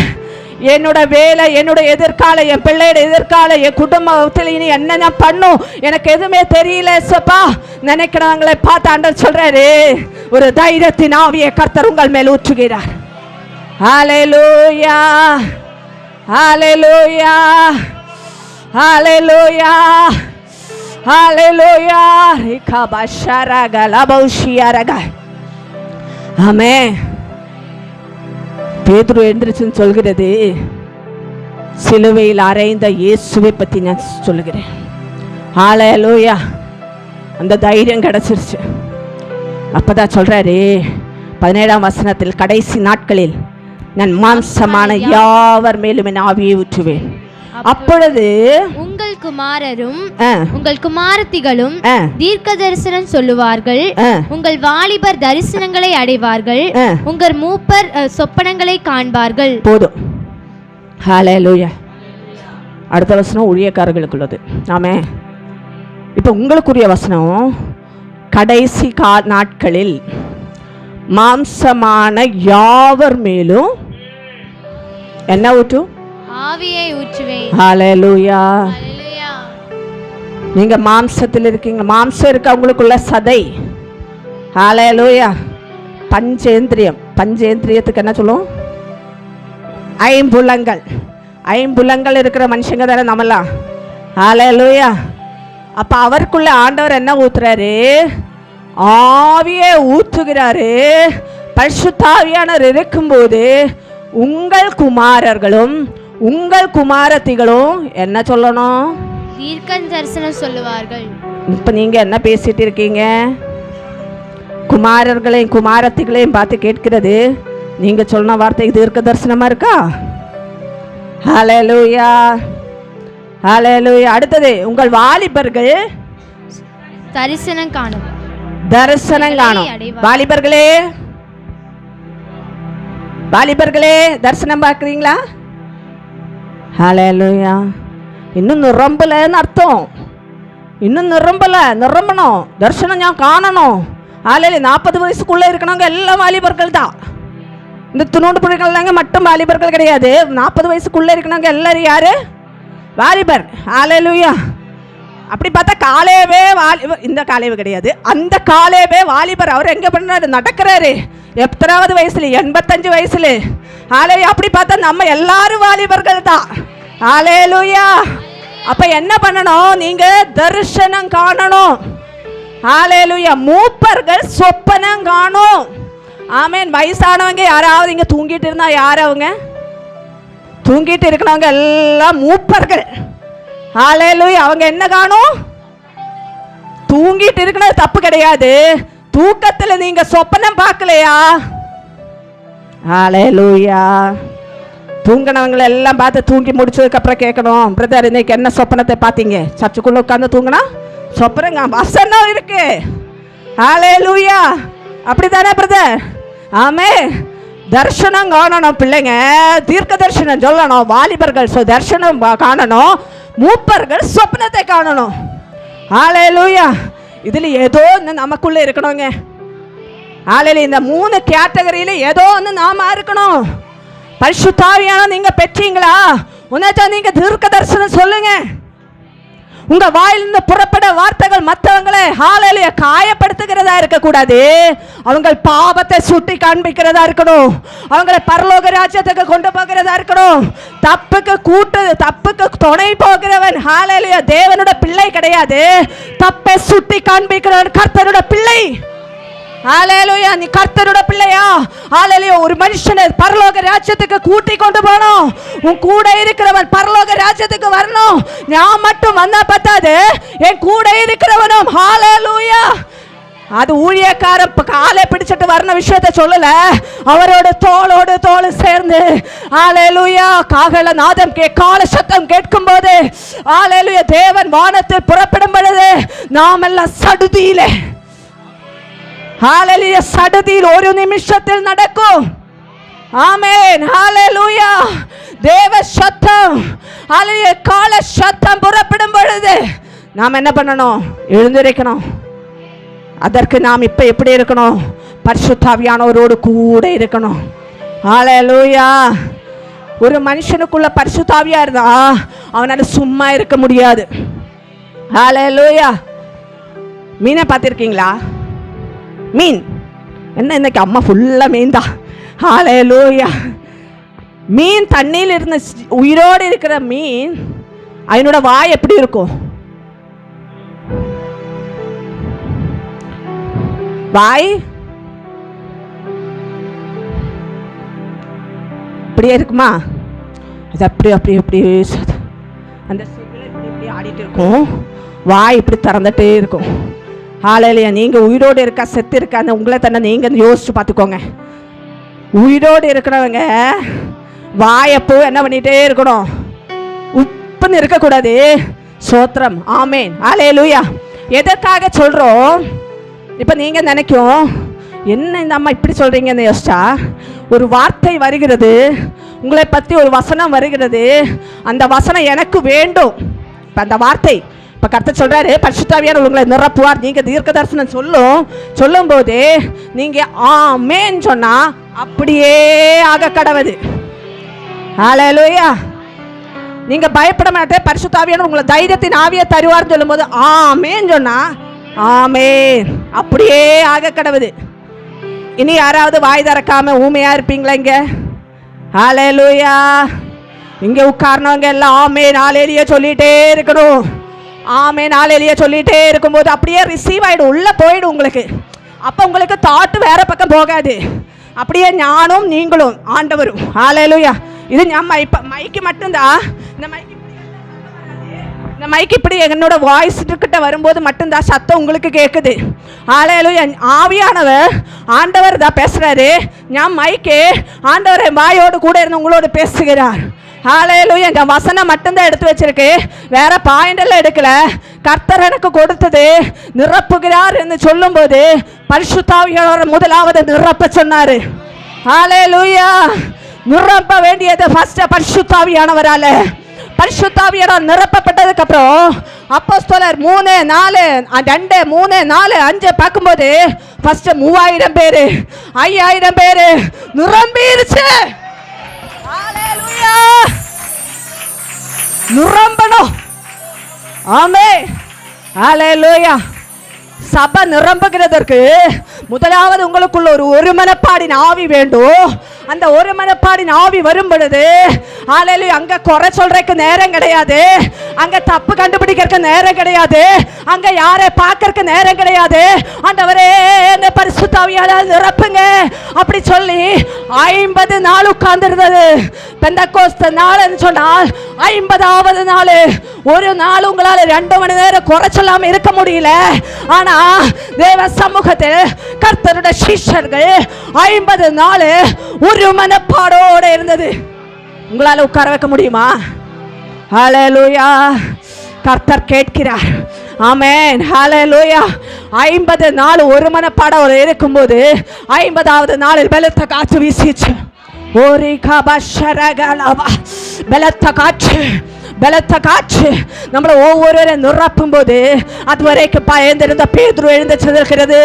என்னோட வேலை, என்னோட எதிர்காலம், என் பிள்ளையோட எதிர்காலம், என் குடும்பத்தில் இனி என்ன பண்ணும் எனக்கு எதுவுமே தெரியல சப்பா நினைக்கிறவங்களை பார்த்து ஆண்டவர் சொல்றாரு, ஒரு தைரியத்தின் ஆவியை கர்த்தர் உங்கள் மேல் ஊற்றுகிறார். ஹalleluya ஹalleluya ஹalleluya ஹalleluya ரிகபஷரகலபௌஷியரக. ஆமென். பேதுரு எழுந்திருச்சுன்னு சொல்கிறது, சிலுவையில் அறைந்த இயேசுவை பற்றி நான் சொல்லுகிறேன். ஹalleluya அந்த தைரியம் கிடச்சிருச்சு. அப்பதான் சொல்றாரு 17ஆம் வசனத்தில், கடைசி நாட்களில் நான் மாம்சமான யாவர் மேலும் என் ஆவியை ஊற்றுவேன், அப்பொழுது உங்கள் குமாரரும் உங்கள் குமாரத்திகளும் தீர்க்க தரிசனம் சொல்லுவார்கள், உங்கள் வாலிபர் தரிசனங்களை அடைவார்கள், உங்கள் மூப்பர் சொப்பனங்களை காண்பார்கள். போதும். ஹalleluya அடுத்த வசனம் ஊழியக்காரர்களுக்குள்ளது. ஆமென். இப்போ உங்களுக்குரிய வசனம், கடைசி நாட்களில் மாம்சமான யாவர் மேலும் என்ன ஊற்றும்? ஆவியை ஊற்றுவேன். ஹalleluya ஹalleluya நீங்க மாம்சத்தில் இருக்கீங்க, மாம்சம் இருக்க உங்களுக்குள்ள சதை. ஹalleluya பஞ்சேந்திரியம், பஞ்சேந்திரியத்துக்கு என்ன சொல்லுவோம்? ஐம்புலங்கள். ஐம்புலங்கள் இருக்கிற மனுஷங்க தானே நம்மலாம். ஹalleluya அப்ப அவருக்குள்ள ஆண்டவர் என்ன ஊத்துறாரு? ஆவியை ஊற்றுகிறாரு. பரிசுத்தாவியானவர் இருக்கும்போது உங்கள் குமாரர்களும் உங்கள் குமாரத்திகளும் என்ன சொல்லணும்? தீர்க்க தரிசனம் சொல்லுவார்கள். இப்போ நீங்க என்ன பேசிட்டு இருக்கீங்க? குமாரர்களையும் குமாரத்திகளையும் பார்த்து கேட்கிறது, நீங்க சொன்ன வார்த்தை தீர்க்க தரிசனமா இருக்கா? ஹல்லேலூயா, ஹல்லேலூயா. அடுத்தது, உங்கள் வாலிபர்கள் தரிசனம் காணும். தரிசனம் காணும். வாலிபர்களே, வாலிபர்களே தரிசனம் பார்க்குறீங்களா? ஹல்லேலூயா. இன்னும் நிரம்பலன்னு அர்த்தம். இன்னும் நிரம்பணும். தரிசனம் ഞാൻ കാണணும். ஹல்லேலூயா. 40 வயசுக்குள்ளே இருக்கணுங்க எல்லாம் வாலிபர்கள் தான். இந்த துணூண்டு பிள்ளைகள்லாங்க மட்டும் வாலிபர்கள் கிடையாது. 40 வயசுக்குள்ளே இருக்கணுங்க எல்லாரும் யாரு? வாலிபர். ஹல்லேலூயா. அப்படி பார்த்தா காலேவே வாலிபர். இந்த காலேவு கிடையாது, அந்த காலேவே வாலிபர். அவர் எங்கே பண்ணுறாரு? நடக்கிறாரு. எத்தனாவது வயசுல? 85 வயசுல. ஹல்லேலூயா. அப்படி பார்த்தா நம்ம எல்லாரும் வாலிபர்கள் தான். ஹல்லேலூயா. அப்ப என்ன பண்ணணும்? நீங்க தரிசனம் காணணும். ஹல்லேலூயா. மூப்பர்கள் சொப்பனம் காணும். ஆமென். வயசானவங்க யாராவது இங்க தூங்கிட்டு இருந்தா யார் அவங்க? தூங்கிட்டு இருக்கிறவங்க எல்லாம் மூப்பர்கள். ஹல்லேலூயா. அவங்க என்ன காணும்? தூங்கிட்டு இருக்கிறது தப்பு கிடையாது. தூக்கத்துல நீங்க சொப்பனம் பார்க்கலையா? ஹல்லேலூயா. தூங்கினவங்களை எல்லாம் பார்த்து தூங்கி முடிச்சதுக்கு அப்புறம் கேட்கணும், பிரதர் இன்னைக்கு என்ன சொப்பனத்தை பார்த்தீங்க? சர்ச்சுக்குள்ள உட்காந்து தூங்கினா சொப்பனங்க வசனம் இருக்கு. ஹல்லேலூயா. அப்படித்தானே பிரதர்? ஆமே. தரிசனம் காணணும் பிள்ளைங்க. தீர்க்க தரிசனம் சொல்லணும். வாலிபர்கள் தரிசனம் காணணும். மூப்பர்கள் சொப்பனத்தை காணணும். ஹல்லேலூயா. இதுல ஏதோ நமக்குள்ள இருக்கணுங்க. ஹல்லேலூயா. இந்த 3 கேட்டகரியில ஏதோ ஒன்று நாம இருக்கணும். பரிசுத்த ஆவியான நீங்க பெற்றீங்களா? உன்னதா நீங்க தீர்க்க தரிசனம் சொல்லுங்க. உங்க வாயிலிருந்து புறப்பட வார்த்தைகள் மற்றவங்களை ஹல்லேலூயா காயப்படுத்துகிறதா இருக்கக்கூடாது. அவங்க பாவத்தை சுட்டி காண்பிக்கிறதா இருக்கணும். அவங்களை பரலோக ராஜ்யத்துக்கு கொண்டு போகிறதா இருக்கணும். தப்புக்கு துணை போகிறவன் ஹல்லேலூயா தேவனோட பிள்ளை கிடையாது. தப்பை சுட்டி காண்பிக்கிறவன் கர்த்தரோட பிள்ளை. ஹல்லேலூயா. நீ கர்த்தரோட பிள்ளையா? ஹல்லேலூயா. ஒரு மனுஷனை பரலோக ராஜ்யத்துக்கு கூட்டி கொண்டு போகணும். உன் கூட இருக்கிறவன் பரலோக ராஜ்யத்துக்கு வரணும். நான் மட்டும் வந்தா பத்தாது, என் கூட இருக்கிறவனும். ஹல்லேலூயா. அது ஊழியக்காரன் காலை பிடிச்சிட்டு வரன விஷயத்தை சொல்லல. அவரோட தோளோடு தோள் சேர்ந்து ஹல்லேலூயா காகல நாதம் கால சத்தம் கேட்கும் போது ஹல்லேலூயா தேவன் வானத்தில் புறப்படும் பொழுது நாம் எல்லாம் சடுதியிலே ஹல்லேலூயா சடுதியில் ஒரு நிமிஷத்தில் நடக்கும். ஆமென். ஹல்லேலூயா. தேவ சத்தம் ஹல்லேலூயா கால சத்தம் புறப்படும் பொழுது நாம் என்ன பண்ணணும்? எழுந்திருக்கணும். அதற்கு நாம் இப்ப எப்படி இருக்கணும்? பரிசுத்த ஆவியானவரோடு கூட இருக்கணும். ஹல்லேலூயா. ஒரு மனுஷனுக்குள்ள பரிசுத்த ஆவியா இருந்தா அவனால சும்மா இருக்க முடியாது. ஹல்லேலூயா. மீனை பார்த்திருக்கீங்களா? மீன் என்ன இன்னைக்கு அம்மா ஃபுல்லா மீன் தான். ஹல்லேலூயா. மீன் தண்ணியில் இருந்த உயிரோடு இருக்கிற மீன், அதனோட வாய் எப்படி இருக்கும்? வாய் இப்படியே இருக்குமா? அது அப்படி அப்படி அப்படி அந்த இப்படி ஆடிட்டு இருக்கும். வாய் இப்படி திறந்துட்டே இருக்கும். ஹல்லேலூயா. நீங்க உயிரோடு இருக்கா செத்து இருக்கான்னு உங்களை தானே நீங்க யோசிச்சு பார்த்துக்கோங்க. உயிரோடு இருக்கிறவங்க வாயப்போ என்ன பண்ணிட்டே இருக்கணும்? உப்புன்னு இருக்கக்கூடாது. சோத்திரம். ஆமேன். ஹல்லேலூயா. எதற்காக சொல்றோம்? இப்போ நீங்க நினைக்கும், என்ன இந்த அம்மா இப்படி சொல்றீங்கன்னு யோசிச்சா, ஒரு வார்த்தை வருகிறது, உங்களை பற்றி ஒரு வசனம் வருகிறது. அந்த வசனம் எனக்கு வேண்டும். இப்போ அந்த வார்த்தை இப்போ கர்த்தர் சொல்றாரு, பரிசுத்த ஆவியானவர் உங்களை நிரப்புவார். நீங்க தீர்க்க தரிசனம் சொல்லும் போது நீங்க ஆமென் சொன்னா அப்படியே ஆக கடவுது. ஹல்லேலூயா. நீங்க பயப்பட மாட்டே. பரிசுத்த ஆவியானவர் உங்களை தைரியத்தின் ஆவியை தருவார்னு சொல்லும்போது ஆமென் சொன்னா ஆமென் அப்படியே ஆக கடவுது. இனி யாராவது வாய் திறக்காம ஊமையா இருப்பீங்களா இங்க? ஹல்லேலூயா. இங்க உட்கார்னவங்க எல்லாம் ஆமென் ஹல்லேலூயா சொல்லிட்டே இருக்கணும். ஆமென் ஹல்லேலூயா சொல்லிட்டே இருக்கும்போது அப்படியே ரிசீவ் ஆயிடும், உள்ள போயிடும் உங்களுக்கு. அப்ப உங்களுக்கு தாட் வேற பக்கம் போகாது. அப்படியே ஞானும் நீங்களும் ஆண்டவரும். ஹல்லேலூயா. இது மைக்கு மட்டும்தான். இந்த மைக்கு இந்த மைக் இப்படி என்னோட வாய்ஸ் கிட்ட வரும்போது மட்டும்தான் சத்தம் உங்களுக்கு கேட்குது. ஹல்லேலூயா. ஆவியானவர் ஆண்டவர் தான் பேசுகிறாரு. நான் மைக்கு ஆண்டவர் வாயோடு கூட இருந்து உங்களோடு பேசுகிறார். ஹல்லேலூயா. இந்த வசனம் மட்டும்தான் எடுத்து வச்சிருக்கு, வேற பாயிண்ட் எல்லாம் எடுக்கல. கர்த்தர் எனக்கு கொடுத்தது நிரப்புகிறார் என்று சொல்லும்போது பரிசுத்த ஆவியானவர் முதலாவது நிரப்ப சொன்னார். ஹல்லேலூயா. நிரப்ப வேண்டியது ஃபர்ஸ்ட் பரிசுத்த ஆவியானவரால. பரிசுத்த ஆவியானவர் நிரப்பப்பட்டதுக்கு அப்புறம் அப்போஸ்தலர் 3, 4, 2, 3, 4, 5 பார்க்கும்போது ஃபர்ஸ்ட் 3000 பேர் 5000 பேர் நிரம்பிருச்சு. ஹல்லேலூயா. நிரம்பணும். ஆமென். ஹல்லேலூயா. சபை நிரம்புகிறதற்கு முதலாவது உங்களுக்குள்ள ஒரு ஒருமனப்பாடின் ஆவி வேண்டும். அந்த ஒருமனப்பாடின் ஆவி வரும் பொழுது ஹல்லேலூயா, அங்க குறை சொல்றதுக்கு நேரம் கிடையாது, அங்க தப்பு கண்டுபிடிக்கிறதுக்கு நேரம் கிடையாது, அங்க யாரை பார்க்கறதுக்கு நேரம் கிடையாது. ஆண்டவரே என்ன பரிசுத்த ஆவியால் நிரப்புங்க அப்படி சொல்லி 50 நாள் உட்கார்ந்திருந்தது. பெந்தெக்கோஸ்து நாள்னு சொன்னால் 50வது நாள். ஒரு நாள் உங்களால் 2 மணி நேரம் குறை சொல்லாம இருக்க முடியல. ஆனா தேவ சமூகத்தில் கர்த்தருடைய சீஷர்கள் 50 நாள் ஒரு மனப்பாடோடு இருந்தது. உங்களால உட்கார வைக்க முடியுமா? ஹல்லேலூயா. கர்த்தர் கேட்கிறார். ஆமென். ஹல்லேலூயா. 50 நாள் ஒரு மனப்பாடோடு இருக்கும்போது 50வது நாளில் பலத்த காற்று வீசிச்சு. ஓரி கபஷரகலவா. பலத்த காற்று நம்மளை ஒவ்வொருவரும் நிரப்பும் போது அது வரைக்கும் பயந்திருந்த பேதுரு எழுந்து செல்கிறது.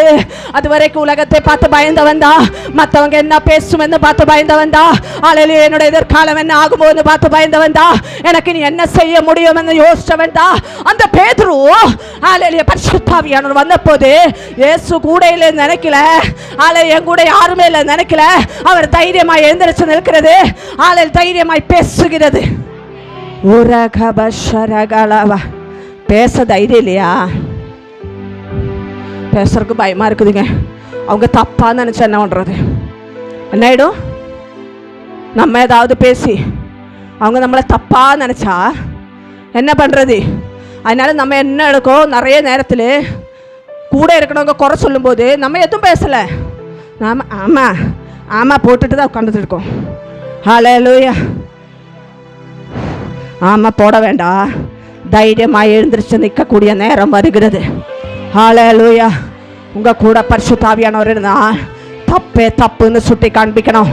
அது வரைக்கும் உலகத்தை பார்த்து பயந்தவன் தான், மற்றவங்க என்ன பேசுமென்னு பார்த்து பயந்தவன் தான், ஹல்லேலூயா, என்னோட எதிர்காலம் என்ன ஆகும்போது பார்த்து பயந்தவன் தான், எனக்கு நீ என்ன செய்ய முடியும் என்று யோசிச்சவன் தான் அந்த பேதுரு. ஹல்லேலூயா. பரிசுத்த ஆவியானவர் வந்த போது இயேசு கூட இல்லை நினைக்கல, ஹல்லேலூயா, என் கூட யாருமே இல்லை நினைக்கல. அவர் தைரியமாய் எழுந்திருச்சு நிற்கிறது. ஹல்லேலூயா, தைரியமாய் பேசுகிறது. பேச தைரியம் இல்லையா? பேசுறதுக்கு பயமா இருக்குதுங்க. அவங்க தப்பான்னு நினைச்சா என்ன பண்றது? என்ன ஆயிடும்? நம்ம ஏதாவது பேசி அவங்க நம்மளை தப்பா நினைச்சா என்ன பண்றது? அதனால நம்ம என்ன எடுக்கும், நிறைய நேரத்தில் கூட இருக்கணுங்க குறை சொல்லும்போது நம்ம எதுவும் பேசலை, நாம ஆமாம் ஆமாம் போட்டுட்டு தான் உட்காந்துட்டு இருக்கோம். ஹல்லேலூயா. ஆமாம் போட வேண்டாம், தைரியமாக எழுந்திரிச்சு நிற்கக்கூடிய நேரம் வருகிறது. ஹல்லேலூயா. உங்கள் கூட பரிசுத்த ஆவியானவர் இருந்தால் தப்புன்னு சுட்டி காண்பிக்கணும்.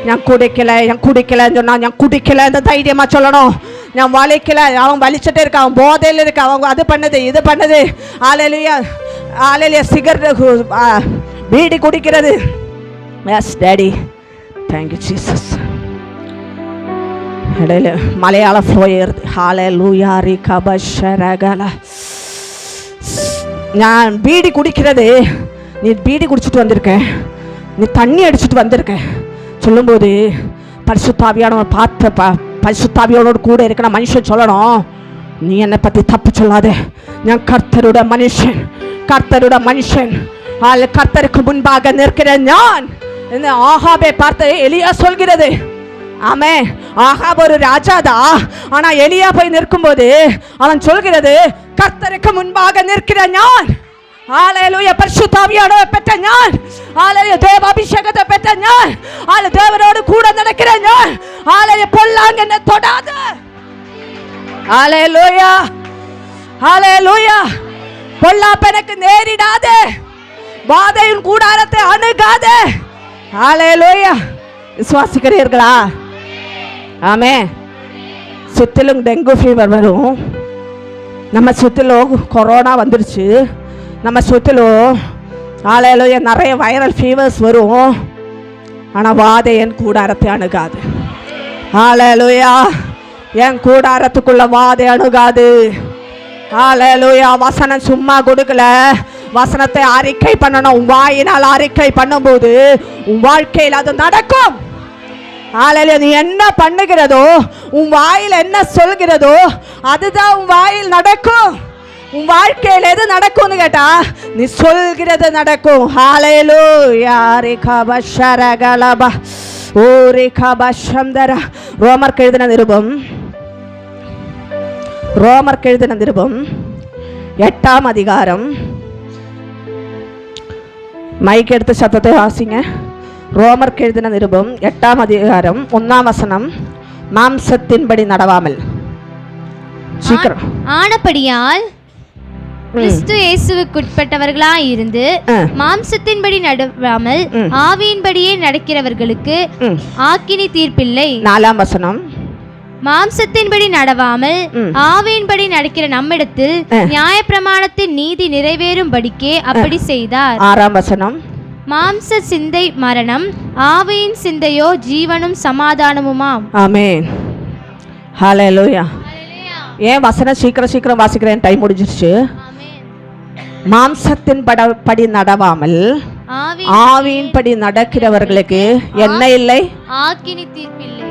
நான் குடிக்கலைன்னு சொன்னால் நான் குடிக்கலைன்னு தைரியமாக சொல்லணும். நான் வலிக்கலை, அவன் வலிச்சுட்டு இருக்கான், அவன் போதையில் இருக்கான், அவங்க அது பண்ணுது இது பண்ணுது. ஹல்லேலூயா. சிகரெட் பீடி குடிக்கிறது. Yes daddy, thank you Jesus. மலையாள ஃப்ளோ ஏறுது. ஹல்லேலூயா. ரிகபஷரகல. நான் பீடி குடிக்கிறது, நீ பீடி குடிச்சிட்டு வந்திருக்க, நீ தண்ணி அடிச்சுட்டு வந்திருக்க சொல்லும்போது பரிசுத்த ஆவியானவர் பரிசுத்த ஆவியானோடு கூட இருக்கிற மனுஷன் சொல்லணும், நீ என்னை பற்றி தப்பு சொல்லாத, நான் கர்த்தருடைய மனுஷன், கர்த்தருக்கு முன்பாக நிற்கிறேன் நான். ஆகாபை பார்த்து எலியா சொல்கிறது. ஆமே, ஆகாப் ஒரு ராஜாதா, ஆனா எலியா போய் நிற்கும்போது அவன் சொல்கிறது, கர்த்தருக்கு முன்பாக நிற்கிற நான். ஹல்லேலூயா. பரிசுத்த ஆவியானவரை பெற்ற நான். ஹல்லேலூயா. தேவ அபிஷேகத்தை பெற்ற நான். ஹல்லேலூயா. தேவனோடு கூட நடக்கிற நான். ஹல்லேலூயா. பொல்லாங்க என்ன தொடாத. ஹல்லேலூயா. ஹல்லேலூயா. பொல்லாப்பு எனக்கு நேரிடாத, வாதையின் கூடாரத்தை அணுகாத. ஹல்லேலூயா. விசுவாசிக்கிறீர்களா? ஆமே. சுற்றிலும் டெங்கு ஃபீவர் வரும், நம்ம சுற்றிலும் கொரோனா வந்துருச்சு, நம்ம சுற்றிலும் ஹல்லேலூயா நிறைய வைரல் ஃபீவர்ஸ் வரும். ஆனால் வாதை என் கூடாரத்தை அணுகாது. ஹல்லேலூயா. என் கூடாரத்துக்குள்ள வாதை அணுகாது. ஹல்லேலூயா. வசனம் சும்மா கொடுக்கல, வசனத்தை அறிக்கை பண்ணணும். வாயினால் அறிக்கை பண்ணும்போது உன் வாழ்க்கையில் அது நடக்கும். ஹல்லேலூயா. நீ என்ன பண்ணுகிறதோ, உன் வாயில் என்ன சொல்கிறதோ அதுதான் உன் வாயில் நடக்கும். உன் வாழ்க்கையில் எது நடக்கும்னு கேட்டா நீ சொல்கிறது நடக்கும். ஹல்லேலூயா. ரிகபஷரகலப ஓ ரிகபஷந்தர. ரோமருக்கு எழுதின நிருபம் ரோமருக்கு எழுதின நிருபம் 8ஆம் அதிகாரம், மைக் எடுத்து சத்தத்தை வாசிங்க. ரோமருக்கு எழுதின நிருபம் 8ஆம் அதிகாரம் 1ஆம் வசனம். மாம்சத்தின்படி நடவாமல். சீக்கிரம். ஆனபடியால் கிறிஸ்து இயேசுவுக்குட்பட்டவர்களாய் இருந்து மாம்சத்தின்படி நடவாமல் ஆவியின்படியே நடக்கிறவர்களுக்கு ஆக்கினி தீர்ப்பில்லை. 4ஆம் வசனம். மாம்சத்தின்படி நடவாமல் ஆவியின்படி நடக்கிற நம்மிடத்தில் நியாயப்பிரமாணத்தின் நீதி நிறைவேறும்படிக்கே அப்படி செய்தார். 6ஆம் வசனம். மாம்ச சிந்தை மரணம், ஆவியின் சிந்தையோ ஜீவனும் சமாதானமுமாம். ஆமென். ஹல்லேலூயா. ஏன் வசனம் சீக்கிரம் வாசிக்கிறேன், டைம் முடிஞ்சிருச்சு. மாம்சத்தின் படி நடவாமல் ஆவியின்படி நடக்கிறவர்களுக்கு என்ன இல்லை? ஆக்கினி தீர்ப்பில்லை.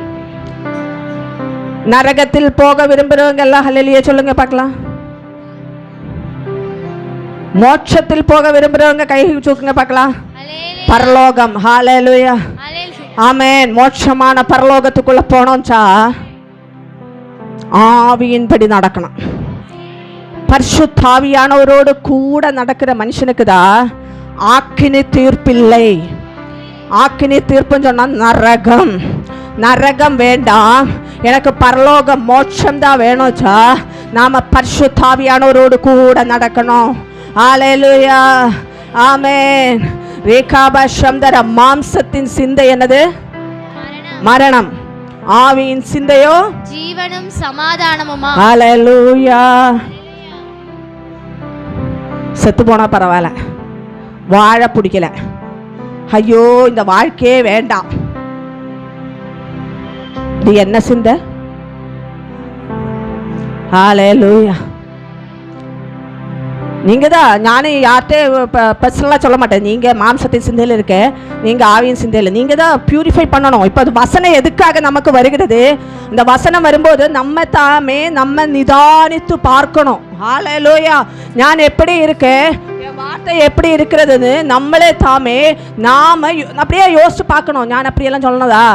நரகத்தில் போக விரும்புறவங்க எல்லாம் ஹல்லேலூயா சொல்லுங்க பார்க்கலாம். மோட்சத்தில் போக விரும்புறவங்க கை தூக்குங்க பார்க்கலாம். பரலோகம். ஹல்லேலூயா. ஆமென். மோட்சமான பரலோகத்துக்குள்ள போனோம்ச்சா ஆவியின்படி நடக்கணும். பரிசுத்த ஆவியானவரோடு கூட நடக்கிற மனுஷனுக்கு தான் ஆக்கினி தீர்ப்பில்லை. ஆக்கினி தீர்ப்புன்னு சொன்னா நரகம். நரகம் வேண்டாம், எனக்கு பரலோகம் மோட்சம் தான் வேணும்ச்சா நாம பரிசுத்த ஆவியானவரோடு கூட நடக்கணும். ஹல்லேலூயா. ஆமென். ரேகாபஷம்தர. மாம்சத்தின் சிந்தை என்னது? மரணம். ஆவியின் சிந்தையோ ஜீவனும் சமாதானமுமா. ஹல்லேலூயா. செத்து போனா பரவாயில்ல, வாழ பிடிக்கல, ஐயோ இந்த வாழ்க்கையே வேண்டாம், இது என்ன சிந்தை? ஹல்லேலூயா. நீங்க தான், நானே யார்கிட்ட பர்சனலாக சொல்ல மாட்டேன், நீங்க மாம்சத்தின் சிந்தையில் இருக்க, நீங்க ஆவியின் சிந்தையில், நீங்க தான் பியூரிஃபை பண்ணணும். இப்போ அது வசனம் எதுக்காக நமக்கு வருகிறது? இந்த வசனம் வரும்போது நம்ம நிதானித்து பார்க்கணும். ஹல்லேலூயா. நான் எப்படி இருக்கேன், என் வார்த்தை எப்படி இருக்கிறதுன்னு நம்மளே நாம அப்படியே யோசிச்சு பார்க்கணும். நான் அப்படியெல்லாம் சொல்லணுதா?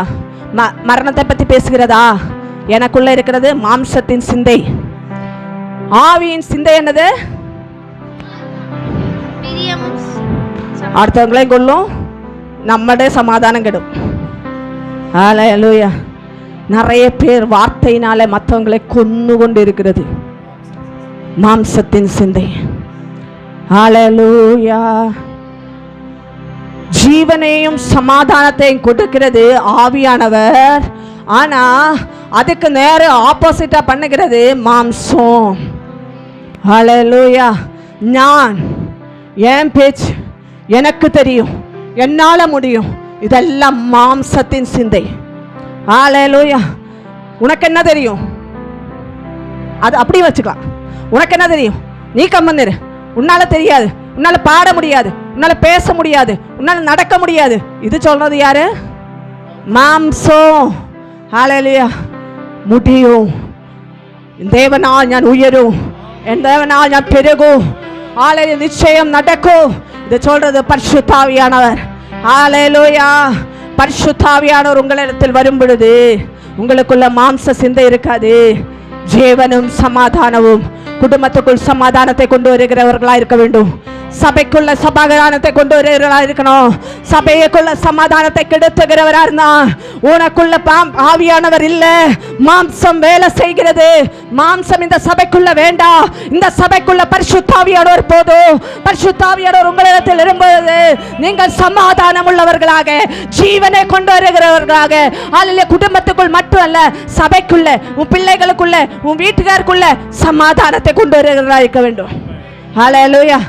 மரணத்தை பற்றி பேசுகிறதா? எனக்குள்ள இருக்கிறது மாம்சத்தின் சிந்தை. ஆவியின் சிந்தை என்னது? அடுத்தவங்களையும் கொல்லும், நம்மளே சமாதானம் கெடும். ஹல்லேலூயா. நிறைய பேர் வார்த்தையினால மற்றவங்களை கொன்னு கொண்டு இருக்கிறது மாம்சத்தின் சிந்தை. ஹல்லேலூயா. ஜீவனையும் சமாதானத்தையும் கொடுக்கிறது ஆவியானவர். ஆனா அதுக்கு நேர ஆப்போசிட்டா பண்ணுகிறது மாம்சம். ஹல்லேலூயா. நான் என் பேச்சு, எனக்கு தெரியும், என்னால முடியும், இதெல்லாம் மாம்சத்தின் சிந்தை. ஹல்லேலூயா. உனக்கு என்ன தெரியும்? அது அப்படி வச்சுக்கலாம். உனக்கு என்ன தெரியும்? நீ கம்மன்னிரு. உன்னால தெரியாது, உன்னால பாட முடியாது, உன்னால பேச முடியாது, உன்னால நடக்க முடியாது. இது சொல்றது யாரு? மாம்சம். ஹல்லேலூயா. முடியும். தேவனால் நான் உயரும், என் தேவனால் நான் பெருகும், ஹல்லேலூயா, நிச்சயம் நடக்கும். இது சொல்றது பரிசுத்த ஆவியானவர். ஹல்லேலூயா. பரிசுத்த ஆவியானவர் உங்களிடத்தில் வரும் பொழுது உங்களுக்குள்ள மாம்ச சிந்தை இருக்காது. ஜீவனும் சமாதானமும். குடும்பத்துக்குள் சமாதானத்தை கொண்டு வருகிறவர்களா இருக்க வேண்டும். சபைக்குள்ள சமாதானத்தை கொண்டு வருகிறவர்களா இருக்கணும். சபைக்குள்ள சமாதானத்தை கெடுத்துகிறவரா இருந்தா உனக்குள்ள ஆவியானவர் இல்ல, மாம்சம் வேலை செய்கிறது. மாம்சம் இந்த சபைக்குள்ள வேண்டாம். இந்த சபைக்குள்ள பரிசுத்த ஆவியானவர் போதும். பரிசுத்த ஆவியானவர் உங்களிடத்தில் இருக்கும்போது நீங்கள் சமாதானம் உள்ளவர்களாக, ஜீவனை கொண்டு வருகிறவர்களாக, அல்ல குடும்பத்துக்குள் மட்டும் அல்ல, சபைக்குள்ள, உன் பிள்ளைகளுக்குள்ள, உன் வீட்டுக்காருக்குள்ள சமாதானத்தை கொண்டு வருகிறவர்களா இருக்க வேண்டும். ஹல்லேலூயா.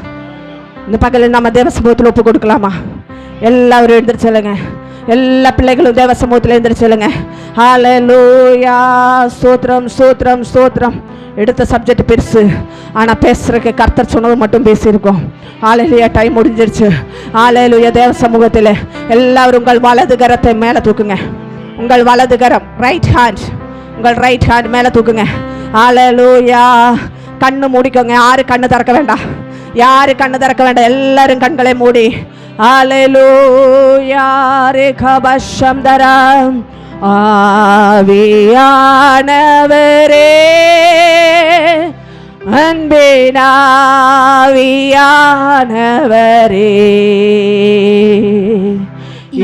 இந்த பகலில் நம்ம தேவ சமூகத்தில் ஒப்பு கொடுக்கலாமா? எல்லாரும் எழுந்திரிச்சு சொல்லுங்க. எல்லா பிள்ளைகளும் தேவ சமூகத்தில் எழுந்திரிச்சு சொல்லுங்க. ஹல்லேலூயா. ஸ்தோத்திரம் ஸ்தோத்திரம் ஸ்தோத்திரம். எடுத்த சப்ஜெக்ட் பெருசு, ஆனால் பேசுறதுக்கு கர்த்தர் சொன்னது மட்டும் பேசியிருக்கோம். ஹல்லேலூயா. டைம் முடிஞ்சிருச்சு. ஹல்லேலூயா. தேவ சமூகத்தில் எல்லாரும் உங்கள் வலது கரத்தை மேலே தூக்குங்க. உங்கள் வலது கரம், ரைட் ஹேண்ட், உங்கள் ரைட் ஹேண்ட் மேலே தூக்குங்க. ஹல்லேலூயா. கண்ணு மூடிக்கோங்க. யாரு கண்ணு திறக்க வேண்டாம், யாரு கண்ணு திறக்க வேண்டாம். எல்லாரும் கண்களை மூடி. ஹல்லேலூயா. ரேகாபஷம்தரம். ஆவியானவரே அன்பினாவியானவரே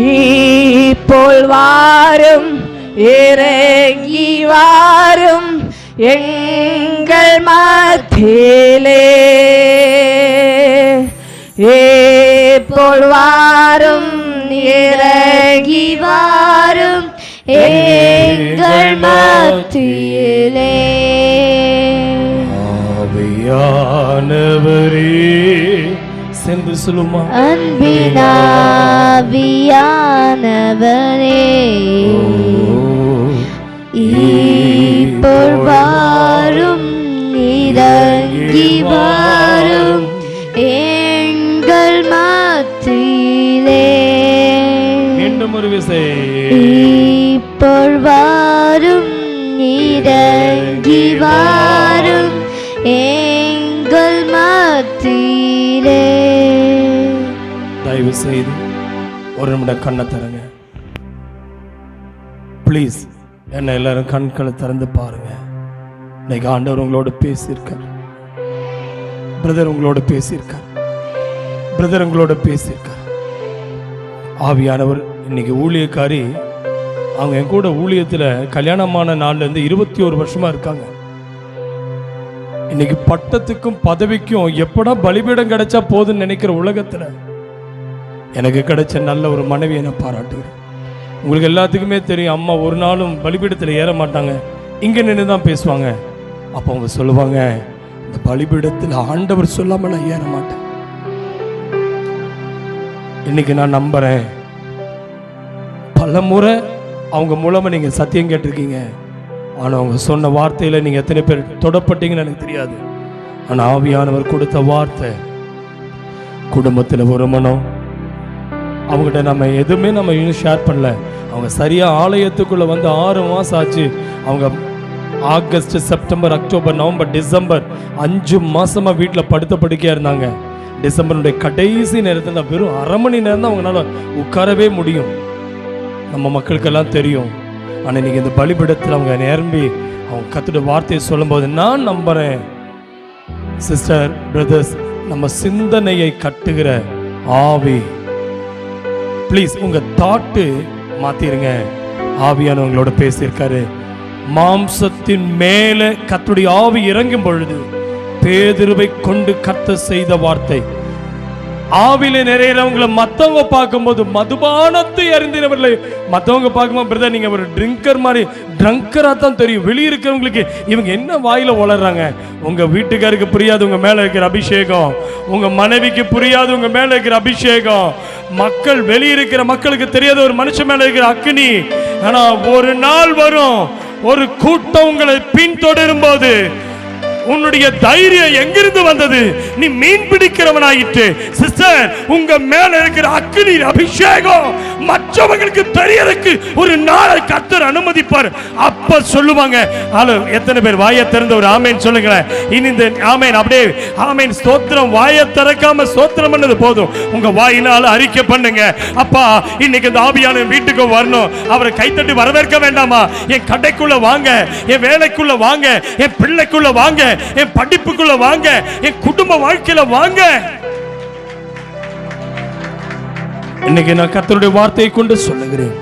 இப்போல் வாரும் இறங்கி வாரும் எங்கள் மத்தியிலே இப்போல் வாரும் இறங்கி வாரும் எங்கள் மத்தியிலே ஆவியானவரே சென்று சொல்லுமா அன்பினாவியானவரே இப்போல் வாரும் இறங்கி வாரும் எங்கள் மத்தியிலே மீண்டும் ஒரு விசை இப்போல் வாரும் இறங்கி வாரும் எங்கள் மத்தியிலே. தயவு செய்து ஒரு நிமிடம் கண்ணை தரங்க ப்ளீஸ். என்ன எல்லாரும் கண்களை திறந்து பாருங்க. இன்னைக்கு ஆண்டவர் உங்களோட பேசியிருக்கார். பிரதர் உங்களோட பேசியிருக்கார். பிரதர் உங்களோட பேசியிருக்கார். ஆவியானவர் இன்னைக்கு ஊழியக்காரி அவங்க என் கூட ஊழியத்தில் கல்யாணமான நாள்லேருந்து 21 வருஷமா இருக்காங்க. இன்னைக்கு பட்டத்துக்கும் பதவிக்கும் எப்படா பலிபீடம் கிடைச்சா போதுன்னு நினைக்கிற உலகத்தில் எனக்கு கிடைச்ச நல்ல ஒரு மனைவியை நான் பாராட்டுகிறேன். உங்களுக்கு எல்லாத்துக்குமே தெரியும், அம்மா ஒரு நாளும் பலிபீடத்தில் ஏற மாட்டாங்க, இங்கே நின்று தான் பேசுவாங்க. அப்போ அவங்க சொல்லுவாங்க, இந்த பலிபீடத்தில் ஆண்டவர் சொல்லாமல் நான் ஏற மாட்டேன். இன்னைக்கு நான் நம்புறேன், பல முறை அவங்க மூலமாக நீங்கள் சத்தியம் கேட்டிருக்கீங்க. ஆனால் அவங்க சொன்ன வார்த்தையில் நீங்கள் எத்தனை பேர் தொடப்பட்டீங்கன்னு எனக்கு தெரியாது. ஆனால் ஆவியானவர் கொடுத்த வார்த்தை குடும்பத்தில் ஒரு மனம். அவங்ககிட்ட நம்ம எதுவுமே நம்ம இன்னும் ஷேர் பண்ணல. அவங்க சரியாக ஆலயத்துக்குள்ளே வந்து 6 மாதம் ஆச்சு. அவங்க August, September, October, November, December 5 மாதமாக வீட்டில் படுத்த படுக்கையாக இருந்தாங்க. டிசம்பருடைய கடைசி நேரத்தில் தான் வெறும் 1/2 மணி நேரம் தான் அவங்களால உட்காரவே முடியும். நம்ம மக்களுக்கெல்லாம் தெரியும். ஆனால் இன்னைக்கு இந்த பலிபீடத்தில் அவங்க நிரம்பி அவங்க கத்துடைய வார்த்தையை சொல்லும்போது நான் நம்புகிறேன், சிஸ்டர் பிரதர்ஸ், நம்ம சிந்தனையை கட்டுகிற ஆவி. ப்ளீஸ் உங்கள் தாட்டு மாற்றிருங்க. ஆவியானவங்களோட பேசியிருக்காரு. மாம்சத்தின் மேலே கர்த்தருடைய ஆவி இறங்கும் பொழுது பேதுருவை கொண்டு கர்த்தர் செய்த வார்த்தை. ஆவில நிறையறவங்களை மற்றவங்க பார்க்கும்போது மதுபானத்தை அறிந்தினவர்களை மற்றவங்க பார்க்கும்போது பிரதர் நீங்க ஒரு ட்ரிங்கர் மாதிரி ட்ரங்கரா தான் தெரியும். வெளியிருக்கிறவங்களுக்கு இவங்க என்ன வாயில வளர்றாங்க. உங்க வீட்டுக்காருக்கு புரியாது உங்க மேல இருக்கிற அபிஷேகம், உங்க மனைவிக்கு புரியாது உங்க மேல இருக்கிற அபிஷேகம், மக்கள் வெளியிருக்கிற மக்களுக்கு தெரியாத ஒரு மனுஷன் மேல இருக்கிற அக்னி. ஆனா ஒரு நாள் வரும், ஒரு கூட்டம் உங்களை பின்தொடரும் போது உன்னுடைய தைரியம் எங்கிருந்து வந்தது? நீ மீன் பிடிக்கிறவனாயிற்று. சிஸ்டர், உங்க மேல இருக்கிற அக்னி அபிஷேகம் மற்றவங்களுக்கு தெரியறதுக்கு ஒரு நாளை கர்த்தர் அனுமதிப்பார். அப்ப சொல்லுவாங்க. ஹலோ, எத்தனை பேர் வாயை திறந்த ஒரு ஆமேன் சொல்லுங்களேன். இனி இந்த ஆமேன் அப்படியே ஆமேன் ஸ்தோத்திரம் வாயை திறக்காம ஸ்தோத்திரம் பண்ணது போதும். உங்க வாயினால அறிக்கை பண்ணுங்க. அப்பா, இன்னைக்கு இந்த ஆவியான வீட்டுக்கு வரணும். அவரை கைத்தட்டி வரவேற்க வேண்டாமா? என் கடைக்குள்ள வாங்க, என் வேலைக்குள்ள வாங்க, என் பிள்ளைக்குள்ள வாங்க, என் படிப்புக்குள்ள வாங்க, என் குடும்ப வாழ்க்கையில வாங்க. இன்னைக்கு நான் கர்த்தருடைய வார்த்தையை கொண்டு சொல்லுகிறேன்.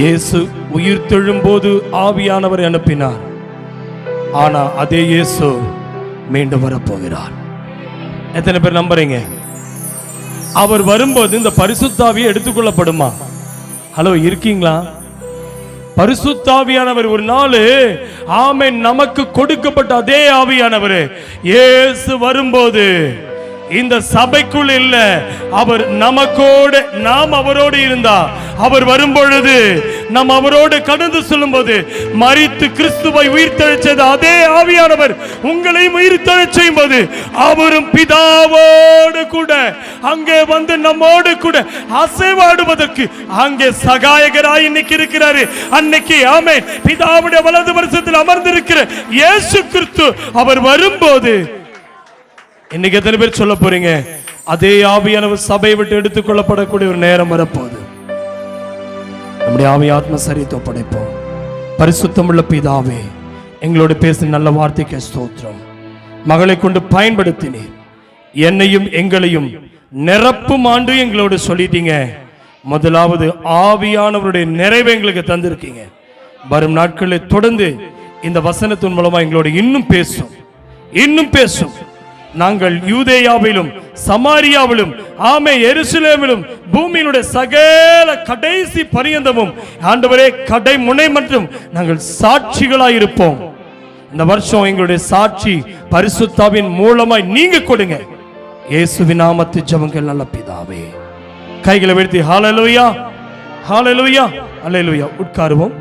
இயேசு உயிர் தெழும்போது ஆவியானவரை அனுப்பினார். ஆனா அதே இயேசு மீண்டும் வரப்போகிறார். எத்தனை பேர் நம்புறீங்க? அவர் வரும்போது இந்த பரிசுத்த ஆவி எடுத்துக்கொள்ளப்படுமா? ஹலோ, இருக்கீங்களா? பரிசுத்த ஆவியானவர் ஒரு நாள் ஆமென் நமக்கு கொடுக்கப்பட்ட அதே ஆவியானவர் இயேசு வரும்போது இந்த சபைக்குள் இல்ல, அவர் நமக்கோடு, நாம் அவரோடு இருந்தா, அவர் வரும்பொழுது நாம் அவரோடு கடந்து செல்லும் போது மரித்து கிறிஸ்துவை உயிர்த்தெழச்சது அதே ஆவியானவர் உங்களையும் உயிர்த்தெழச் செய்யும் போது அவரும் பிதாவோடு கூட அங்கே வந்து நம்மோடு கூட அசைவாடுவதற்கு அங்கே சகாயகராய் இன்னைக்கு இருக்கிறாரு. அன்னைக்கு ஆமென் பிதாவுடைய வலது வருஷத்தில் அமர்ந்திருக்கிற இயேசு கிறிஸ்து அவர் வரும்போது இன்னைக்கு எத்தனை பேர் சொல்ல போறீங்க? அதே ஆவியானவர் சபையை விட்டு எடுத்துக் கொள்ளப்படக்கூடிய ஒரு நேரம் வரப்போகுது. நம்முடைய ஆவி ஆத்ம சரீரத்தை படைப்போம். பரிசுத்தமுள்ள பிதாவே, எங்களோடு பேசின நல்ல வார்த்தைக்கு ஸ்தோத்திரம். மகளை கொண்டு பயன்படுத்தினீர். என்னையும் எங்களையும் நிரப்பும் ஆண்டு எங்களோடு சொல்லிட்டீங்க. முதலாவது ஆவியானவருடைய நிறைவை எங்களுக்கு தந்திருக்கீங்க. வரும் நாட்களில் தொடர்ந்து இந்த வசனத்தின் மூலமா எங்களோடு இன்னும் பேசும். நாங்கள் யூதேயாவிலும் சமாரியாவிலும் ஆமே எருசலேமிலும் பூமியினுடைய சகல கடைசி பரியந்தமும் ஆண்டவரே கடைமுனை மற்றும் நாங்கள் சாட்சிகளாயிருப்போம். இந்த வருஷம் எங்களுடைய சாட்சி பரிசுத்தாவின் மூலமாய் நீங்க கொடுங்க. இயேசுவின் நாமத்தில் ஜெபங்கள் நல்ல பிதாவே. கைகளை வீழ்த்தி ஹல்லேலூயா, ஹல்லேலூயா, ஹல்லேலூயா. உட்காருவோம்.